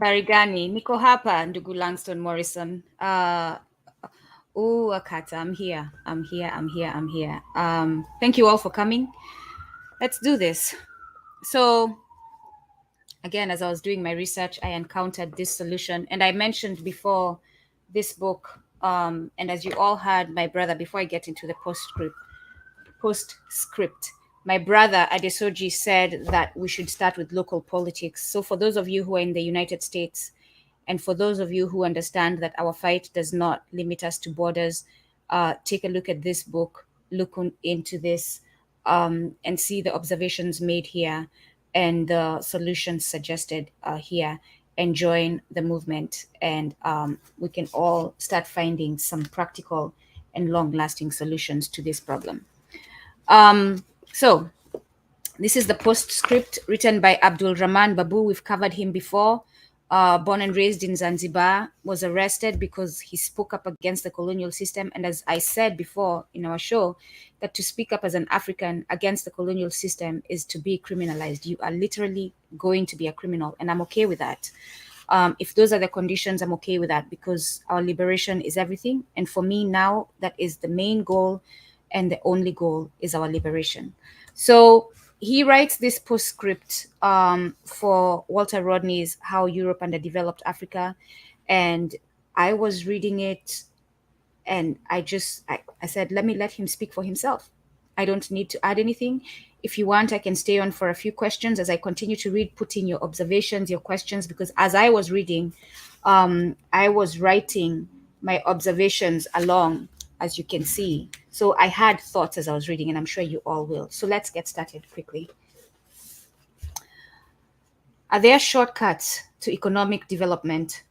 Barigani, niko hapa, ndugu Langston Morrison. Akata, I'm here. Thank you all for coming. Let's do this. So, again, as I was doing my research, I encountered this solution, and I mentioned before this book. And as you all heard, my brother, before I get into the postscript, my brother Adesoji said that we should start with local politics. So for those of you who are in the United States, and for those of you who understand that our fight does not limit us to borders, take a look at this book, look into this, and see the observations made here and the solutions suggested here, and join the movement. And we can all start finding some practical and long-lasting solutions to this problem. So this is the postscript written by AbdulRahman Babu. We've covered him before. Born and raised in Zanzibar, was arrested because he spoke up against the colonial system. And as I said before in our show, that to speak up as an African against the colonial system is to be criminalized. You are literally going to be a criminal, and I'm okay with that. If those are the conditions, I'm okay with that, because our liberation is everything. And for me now, that is the main goal, and the only goal is our liberation. So he writes this postscript for Walter Rodney's How Europe Underdeveloped Africa. And I was reading it, and I said, let me let him speak for himself. I don't need to add anything. If you want, I can stay on for a few questions as I continue to read. Put in your observations, your questions, because as I was reading, I was writing my observations along, as you can see. So I had thoughts as I was reading, and I'm sure you all will. So let's get started quickly. Are there shortcuts to economic development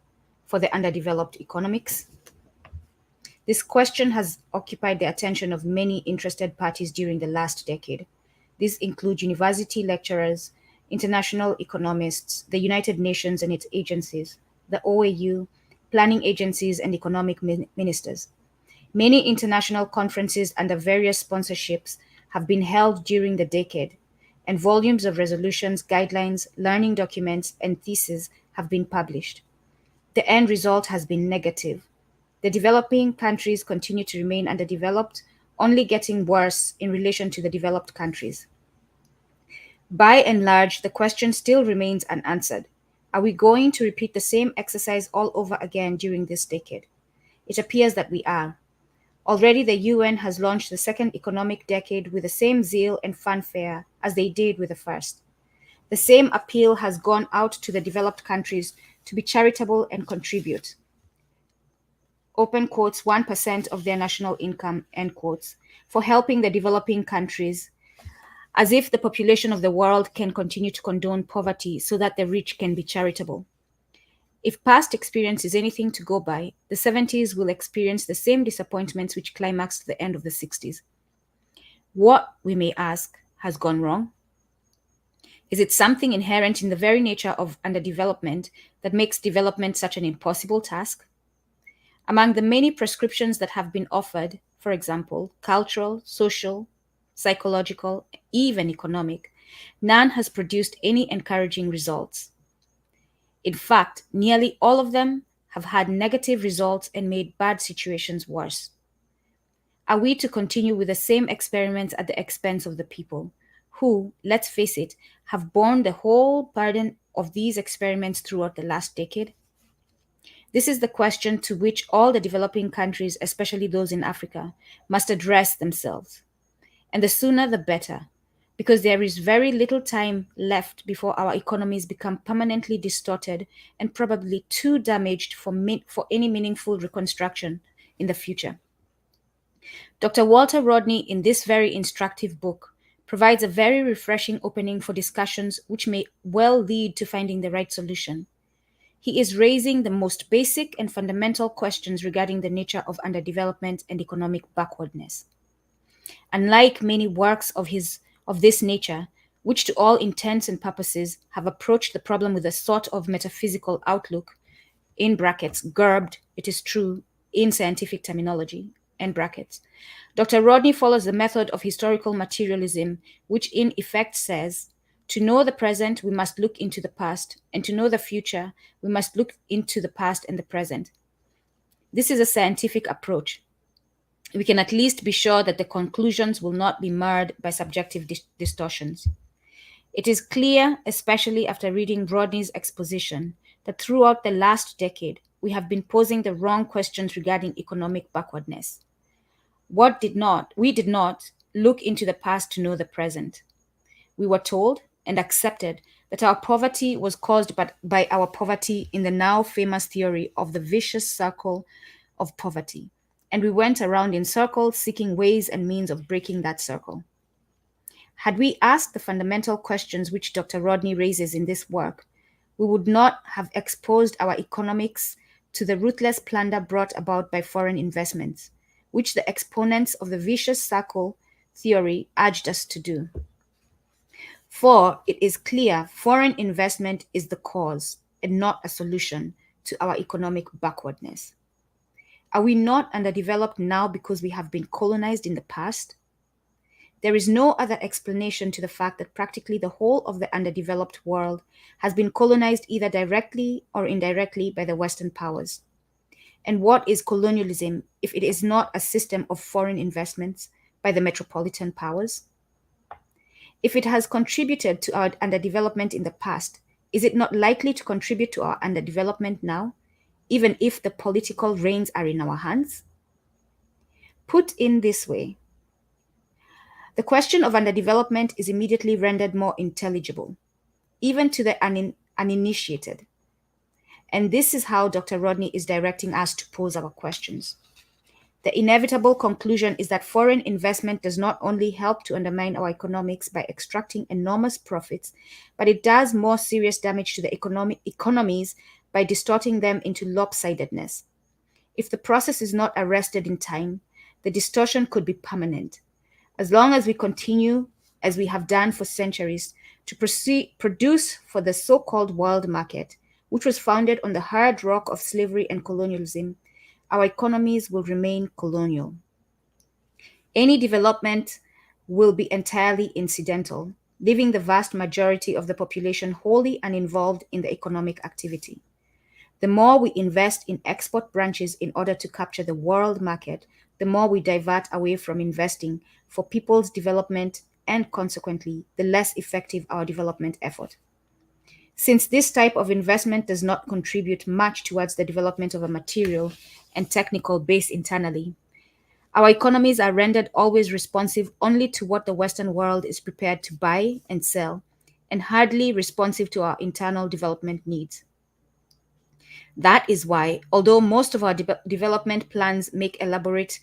for the underdeveloped economics? This question has occupied the attention of many interested parties during the last decade. These include university lecturers, international economists, the United Nations and its agencies, the OAU, planning agencies, and economic ministers. Many international conferences under various sponsorships have been held during the decade, and volumes of resolutions, guidelines, learning documents, and theses have been published. The end result has been negative. The developing countries continue to remain underdeveloped, only getting worse in relation to the developed countries. By and large, the question still remains unanswered. Are we going to repeat the same exercise all over again during this decade? It appears that we are. Already the UN has launched the second economic decade with the same zeal and fanfare as they did with the first. The same appeal has gone out to the developed countries to be charitable and contribute. Open quotes, 1% of their national income, end quotes, for helping the developing countries, as if the population of the world can continue to condone poverty so that the rich can be charitable. If past experience is anything to go by, the 70s will experience the same disappointments which climaxed the end of the 60s. What, we may ask, has gone wrong? Is it something inherent in the very nature of underdevelopment that makes development such an impossible task? Among the many prescriptions that have been offered, for example, cultural, social, psychological, even economic, none has produced any encouraging results. In fact, nearly all of them have had negative results and made bad situations worse. Are we to continue with the same experiments at the expense of the people who, let's face it, have borne the whole burden of these experiments throughout the last decade? This is the question to which all the developing countries, especially those in Africa, must address themselves. And the sooner the better, because there is very little time left before our economies become permanently distorted and probably too damaged for any meaningful reconstruction in the future. Dr. Walter Rodney, in this very instructive book, provides a very refreshing opening for discussions which may well lead to finding the right solution. He is raising the most basic and fundamental questions regarding the nature of underdevelopment and economic backwardness. Unlike many works of this nature, which to all intents and purposes have approached the problem with a sort of metaphysical outlook, in brackets, gerbed, it is true, in scientific terminology, end brackets, Dr. Rodney follows the method of historical materialism, which in effect says, To know the present, we must look into the past, and to know the future, we must look into the past and the present. This is a scientific approach. We can at least be sure that the conclusions will not be marred by subjective distortions. It is clear, especially after reading Rodney's exposition, that throughout the last decade, we have been posing the wrong questions regarding economic backwardness. We did not look into the past to know the present. We were told and accepted that our poverty was caused by our poverty in the now famous theory of the vicious circle of poverty. And we went around in circles seeking ways and means of breaking that circle. Had we asked the fundamental questions which Dr. Rodney raises in this work, we would not have exposed our economics to the ruthless plunder brought about by foreign investments, which the exponents of the vicious circle theory urged us to do. For it is clear foreign investment is the cause and not a solution to our economic backwardness. Are we not underdeveloped now because we have been colonized in the past? There is no other explanation to the fact that practically the whole of the underdeveloped world has been colonized either directly or indirectly by the Western powers. And what is colonialism if it is not a system of foreign investments by the metropolitan powers? If it has contributed to our underdevelopment in the past, is it not likely to contribute to our underdevelopment now, even if the political reins are in our hands? Put in this way, the question of underdevelopment is immediately rendered more intelligible, even to the uninitiated. And this is how Dr. Rodney is directing us to pose our questions. The inevitable conclusion is that foreign investment does not only help to undermine our economics by extracting enormous profits, but it does more serious damage to the economies by distorting them into lopsidedness. If the process is not arrested in time, the distortion could be permanent. As long as we continue, as we have done for centuries, to produce for the so-called world market, which was founded on the hard rock of slavery and colonialism, our economies will remain colonial. Any development will be entirely incidental, leaving the vast majority of the population wholly uninvolved in the economic activity. The more we invest in export branches in order to capture the world market, the more we divert away from investing for people's development, and consequently, the less effective our development effort. Since this type of investment does not contribute much towards the development of a material and technical base internally, our economies are rendered always responsive only to what the Western world is prepared to buy and sell, and hardly responsive to our internal development needs. That is why, although most of our development plans make elaborate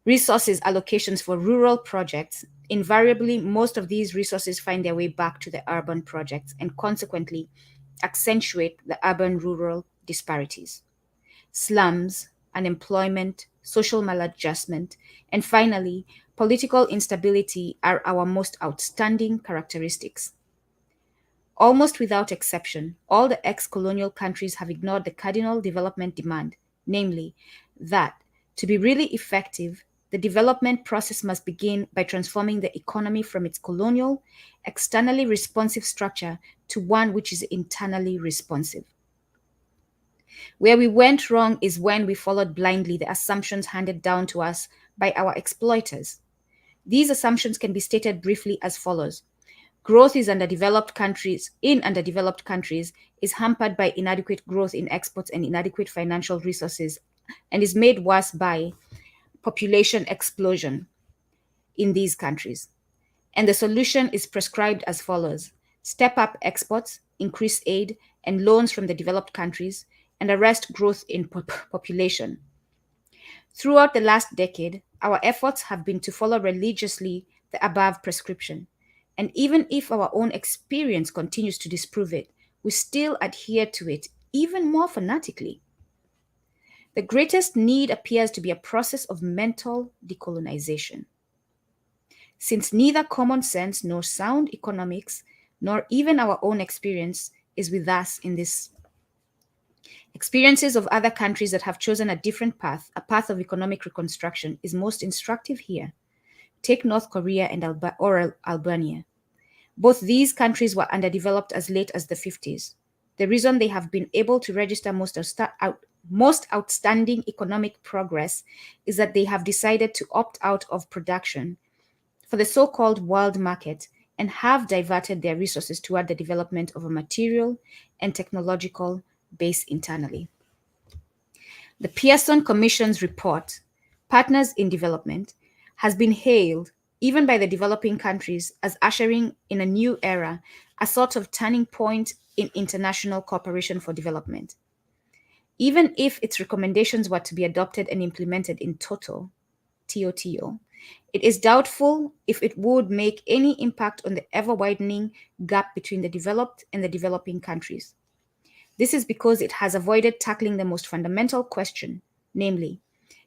resources allocations for rural projects, invariably most of these resources find their way back to the urban projects and consequently accentuate the urban-rural disparities. Slums, unemployment, social maladjustment, and finally, political instability are our most outstanding characteristics. Almost without exception, all the ex-colonial countries have ignored the cardinal development demand, namely, that to be really effective, the development process must begin by transforming the economy from its colonial, externally responsive structure to one which is internally responsive. Where we went wrong is when we followed blindly the assumptions handed down to us by our exploiters. These assumptions can be stated briefly as follows. Growth in underdeveloped countries is hampered by inadequate growth in exports and inadequate financial resources and is made worse by population explosion in these countries. And the solution is prescribed as follows. Step up exports, increase aid and loans from the developed countries, and arrest growth in population. Throughout the last decade, our efforts have been to follow religiously the above prescription. And even if our own experience continues to disprove it, we still adhere to it even more fanatically. The greatest need appears to be a process of mental decolonization. Since neither common sense nor sound economics, nor even our own experience is with us in this. Experiences of other countries that have chosen a different path, a path of economic reconstruction, is most instructive here. Take North Korea and Albania. Both these countries were underdeveloped as late as the 50s. The reason they have been able to register most outstanding economic progress is that they have decided to opt out of production for the so-called world market and have diverted their resources toward the development of a material and technological base internally. The Pearson Commission's report, Partners in Development, has been hailed, even by the developing countries, as ushering in a new era, a sort of turning point in international cooperation for development. Even if its recommendations were to be adopted and implemented in toto, TOTO, it is doubtful if it would make any impact on the ever-widening gap between the developed and the developing countries. This is because it has avoided tackling the most fundamental question, namely,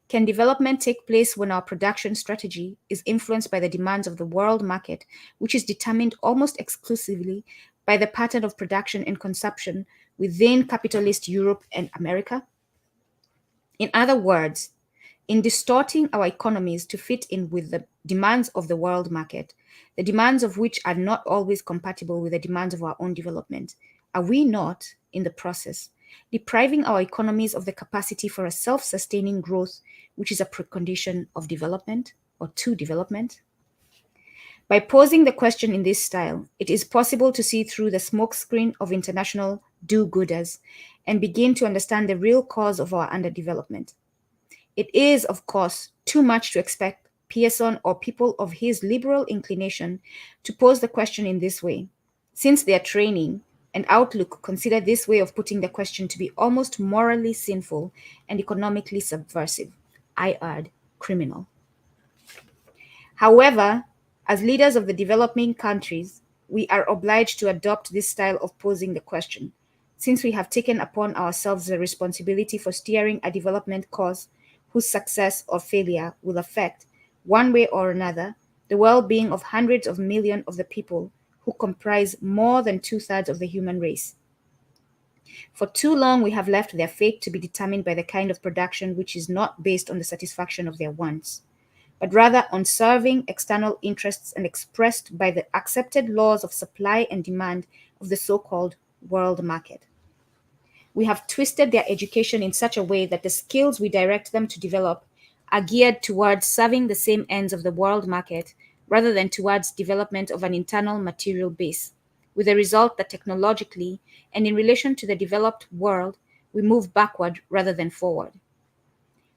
can development take place when our production strategy is influenced by the demands of the world market, which is determined almost exclusively by the pattern of production and consumption within capitalist Europe and America? In other words, in distorting our economies to fit in with the demands of the world market, the demands of which are not always compatible with the demands of our own development, are we not, in the process, depriving our economies of the capacity for a self-sustaining growth, which is a precondition of development or to development? By posing the question in this style, it is possible to see through the smokescreen of international do-gooders and begin to understand the real cause of our underdevelopment. It is, of course, too much to expect Pearson or people of his liberal inclination to pose the question in this way, since their training and outlook consider this way of putting the question to be almost morally sinful and economically subversive. I add, criminal. However, as leaders of the developing countries, we are obliged to adopt this style of posing the question, since we have taken upon ourselves the responsibility for steering a development course whose success or failure will affect, one way or another, the well-being of hundreds of millions of the people who comprise more than two-thirds of the human race. For too long, we have left their fate to be determined by the kind of production which is not based on the satisfaction of their wants, but rather on serving external interests and expressed by the accepted laws of supply and demand of the so-called world market. We have twisted their education in such a way that the skills we direct them to develop are geared towards serving the same ends of the world market rather than towards development of an internal material base, with the result that technologically and in relation to the developed world, we move backward rather than forward.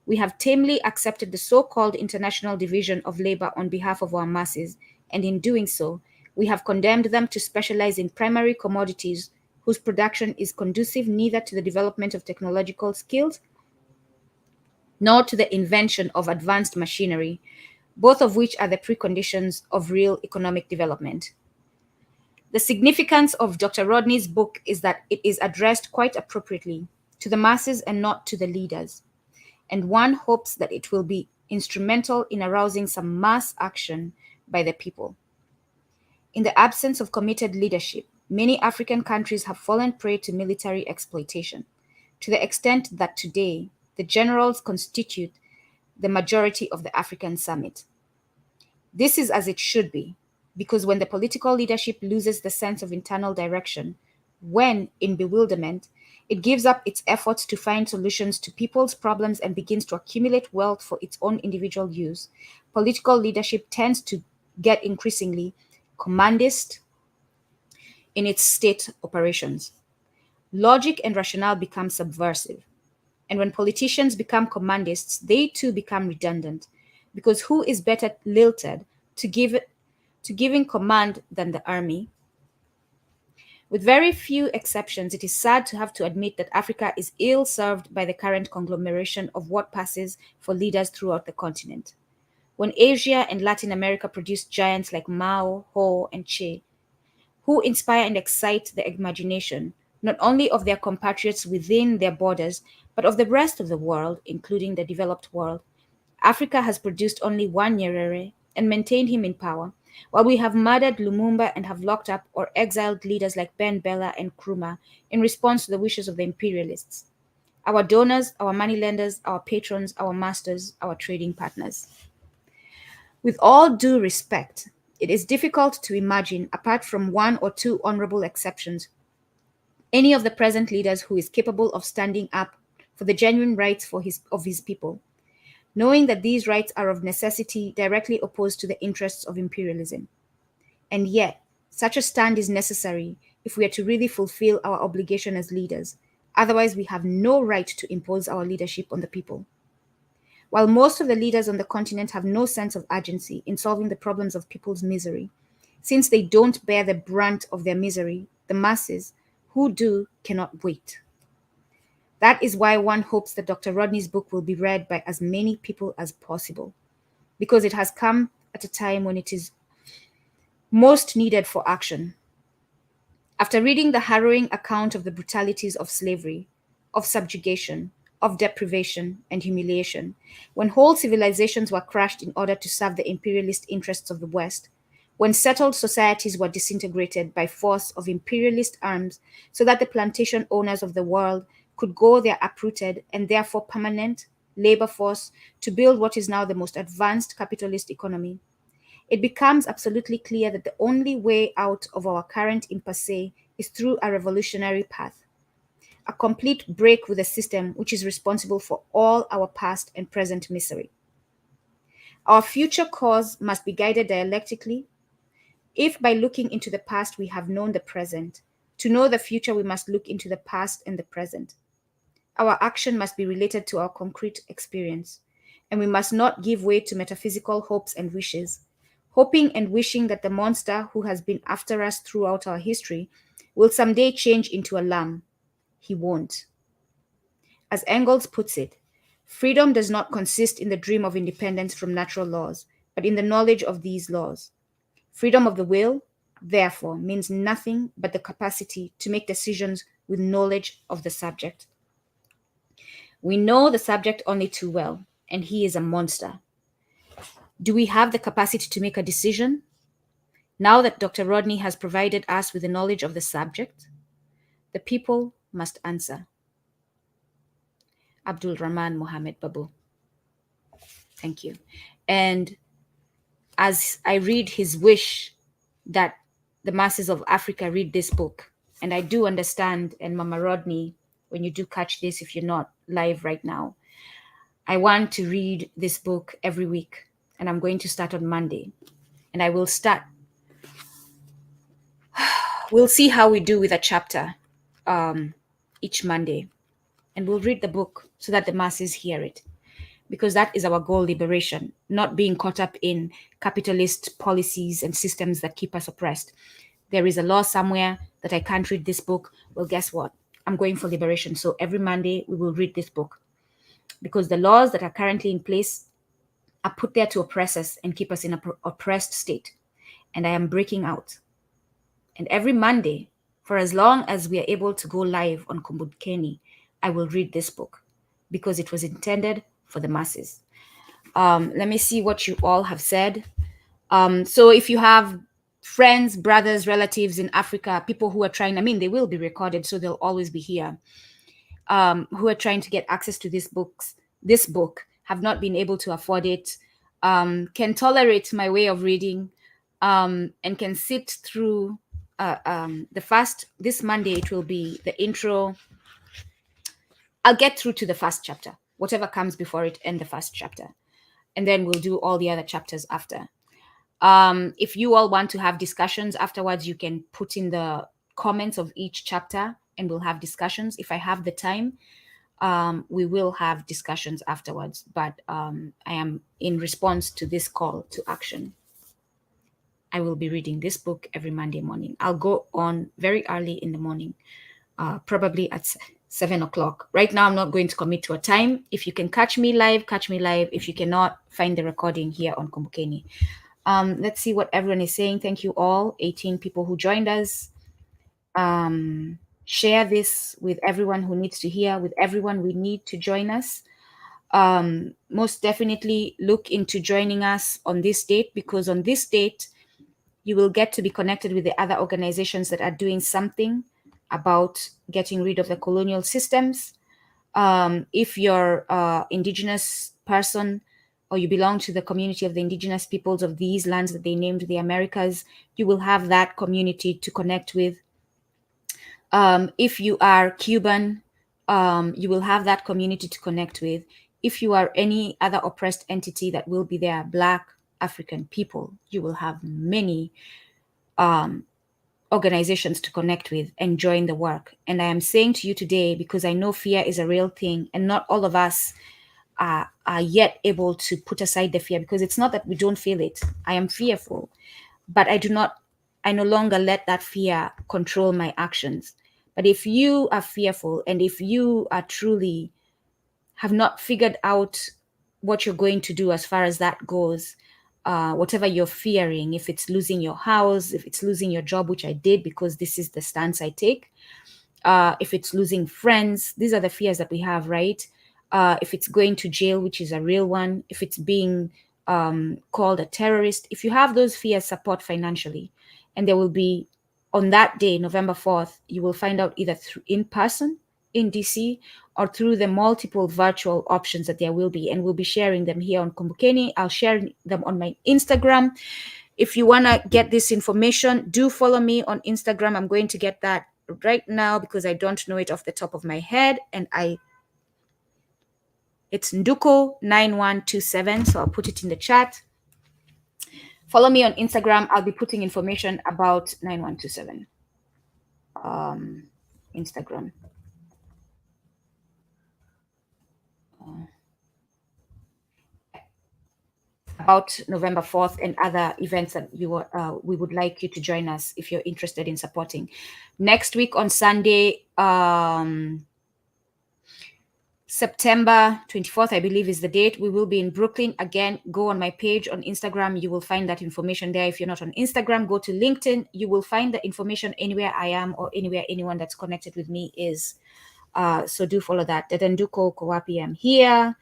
We have tamely accepted the so-called international division of labor on behalf of our masses, and in doing so, we have condemned them to specialize in primary commodities whose production is conducive neither to the development of technological skills nor to the invention of advanced machinery, both of which are the preconditions of real economic development. The significance of Dr. Rodney's book is that it is addressed quite appropriately to the masses and not to the leaders, and one hopes that it will be instrumental in arousing some mass action by the people. In the absence of committed leadership, many African countries have fallen prey to military exploitation, to the extent that today the generals constitute the majority of the African summit. This is as it should be, because when the political leadership loses the sense of internal direction, when, in bewilderment, it gives up its efforts to find solutions to people's problems and begins to accumulate wealth for its own individual use, political leadership tends to get increasingly commandist in its state operations. Logic and rationale become subversive. And when politicians become commandists, they too become redundant, because who is better lilted to giving command than the army? With very few exceptions, it is sad to have to admit that Africa is ill served by the current conglomeration of what passes for leaders throughout the continent. When Asia and Latin America produce giants like Mao, Ho, and Che, who inspire and excite the imagination, not only of their compatriots within their borders, but of the rest of the world, including the developed world, Africa has produced only one Nyerere and maintained him in power, while we have murdered Lumumba and have locked up or exiled leaders like Ben Bella and Nkrumah in response to the wishes of the imperialists, our donors, our moneylenders, our patrons, our masters, our trading partners. With all due respect, It is difficult to imagine, apart from one or two honorable exceptions, any of the present leaders who is capable of standing up for the genuine rights of his people, knowing that these rights are of necessity directly opposed to the interests of imperialism. And yet, such a stand is necessary if we are to really fulfill our obligation as leaders. Otherwise, we have no right to impose our leadership on the people. While most of the leaders on the continent have no sense of urgency in solving the problems of people's misery, since they don't bear the brunt of their misery, the masses, who do, cannot wait. That is why one hopes that Dr. Rodney's book will be read by as many people as possible, because it has come at a time when it is most needed for action. After reading the harrowing account of the brutalities of slavery, of subjugation, of deprivation and humiliation, when whole civilizations were crushed in order to serve the imperialist interests of the West, when settled societies were disintegrated by force of imperialist arms so that the plantation owners of the world could go their uprooted and therefore permanent labor force to build what is now the most advanced capitalist economy, it becomes absolutely clear that the only way out of our current impasse is through a revolutionary path, a complete break with the system which is responsible for all our past and present misery. Our future course must be guided dialectically. If by looking into the past we have known the present, to know the future we must look into the past and the present. Our action must be related to our concrete experience, and we must not give way to metaphysical hopes and wishes, hoping and wishing that the monster who has been after us throughout our history will someday change into a lamb. He won't. As Engels puts it, freedom does not consist in the dream of independence from natural laws, but in the knowledge of these laws. Freedom of the will, therefore, means nothing but the capacity to make decisions with knowledge of the subject. We know the subject only too well, and he is a monster. Do we have the capacity to make a decision? Now that Dr. Rodney has provided us with the knowledge of the subject, the people must answer. AbdulRahman Mohamed Babu. Thank you. And as I read his wish that the masses of Africa read this book, and I do understand, and Mama Rodney, when you do catch this, if you're not live right now, I want to read this book every week, and I'm going to start on Monday. And I will start. We'll see how we do with a chapter each Monday. And we'll read the book so that the masses hear it. Because that is our goal, liberation, not being caught up in capitalist policies and systems that keep us oppressed. There is a law somewhere that I can't read this book. Well, guess what? I'm going for liberation. So every Monday we will read this book. Because the laws that are currently in place are put there to oppress us and keep us in an oppressed state. And I am breaking out. And every Monday, for as long as we are able to go live on Kumbukeni, I will read this book because it was intended for the masses. Let me see what you all have said. So if you have friends, brothers, relatives in Africa, people who are trying, I mean, they will be recorded, so they'll always be here, who are trying to get access to this book, have not been able to afford it, can tolerate my way of reading, and can sit through this Monday, it will be the intro. I'll get through to the first chapter, whatever comes before it and the first chapter. And then we'll do all the other chapters after. If you all want to have discussions afterwards, you can put in the comments of each chapter and we'll have discussions. If I have the time, we will have discussions afterwards. But I am in response to this call to action. I will be reading this book every Monday morning. I'll go on very early in the morning, probably at 7 o'clock. Right now, I'm not going to commit to a time. If you can catch me live, catch me live. If you cannot, find the recording here on Kumbukeni. Let's see what everyone is saying. Thank you all, 18 people who joined us. Share this with everyone who needs to hear, with everyone we need to join us. Most definitely look into joining us on this date, because on this date, you will get to be connected with the other organizations that are doing something about getting rid of the colonial systems. If you're an indigenous person, or you belong to the community of the indigenous peoples of these lands that they named the Americas, you will have that community to connect with. If you are Cuban, you will have that community to connect with. If you are any other oppressed entity that will be there, Black, African people, you will have many organizations to connect with and join the work. And I am saying to you today, because I know fear is a real thing, and not all of us are yet able to put aside the fear, because it's not that we don't feel it. I am fearful, but I no longer let that fear control my actions. But if you are fearful, and if you are truly have not figured out what you're going to do as far as that goes, whatever you're fearing, if it's losing your house, if it's losing your job, which I did because this is the stance I take, if it's losing friends, these are the fears that we have, right? If it's going to jail, which is a real one, if it's being called a terrorist, if you have those fears, support financially. And there will be, on that day, November 4th, you will find out either in person in DC or through the multiple virtual options that there will be. And we'll be sharing them here on Kumbukeni. I'll share them on my Instagram. If you want to get this information, do follow me on Instagram. I'm going to get that right now because I don't know it off the top of my head. And it's Nduko9127. So I'll put it in the chat. Follow me on Instagram. I'll be putting information about 9127. Instagram. About November 4th and other events that we would like you to join us if you're interested in supporting. Next week on Sunday, September 24th, I believe is the date. We will be in Brooklyn. Again, go on my page on Instagram. You will find that information there. If you're not on Instagram, go to LinkedIn. You will find the information anywhere I am or anywhere anyone that's connected with me is. So do follow that. Dedenduko Kowapi, I'm here.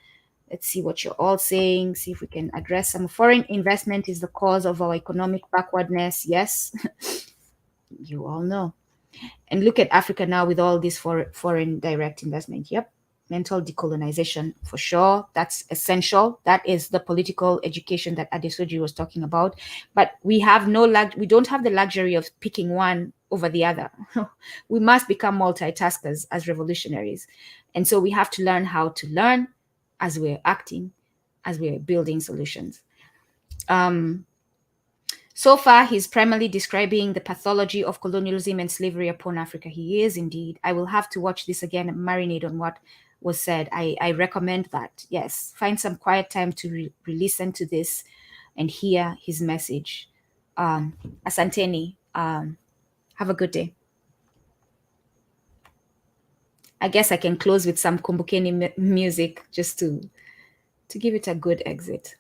Let's see what you're all saying. See if we can address some. Foreign investment is the cause of our economic backwardness. Yes, you all know. And look at Africa now with all this foreign direct investment. Yep. Mental decolonization for sure. That's essential. That is the political education that Adesoji was talking about. But we have we don't have the luxury of picking one over the other. We must become multitaskers as revolutionaries. And so we have to learn how to learn as we're acting, as we're building solutions. So far, he's primarily describing the pathology of colonialism and slavery upon Africa. He is indeed. I will have to watch this again and marinate on what was said. I recommend that. Yes, find some quiet time to re-listen to this and hear his message. Asanteni, have a good day. I guess I can close with some Kumbukeni music just to give it a good exit.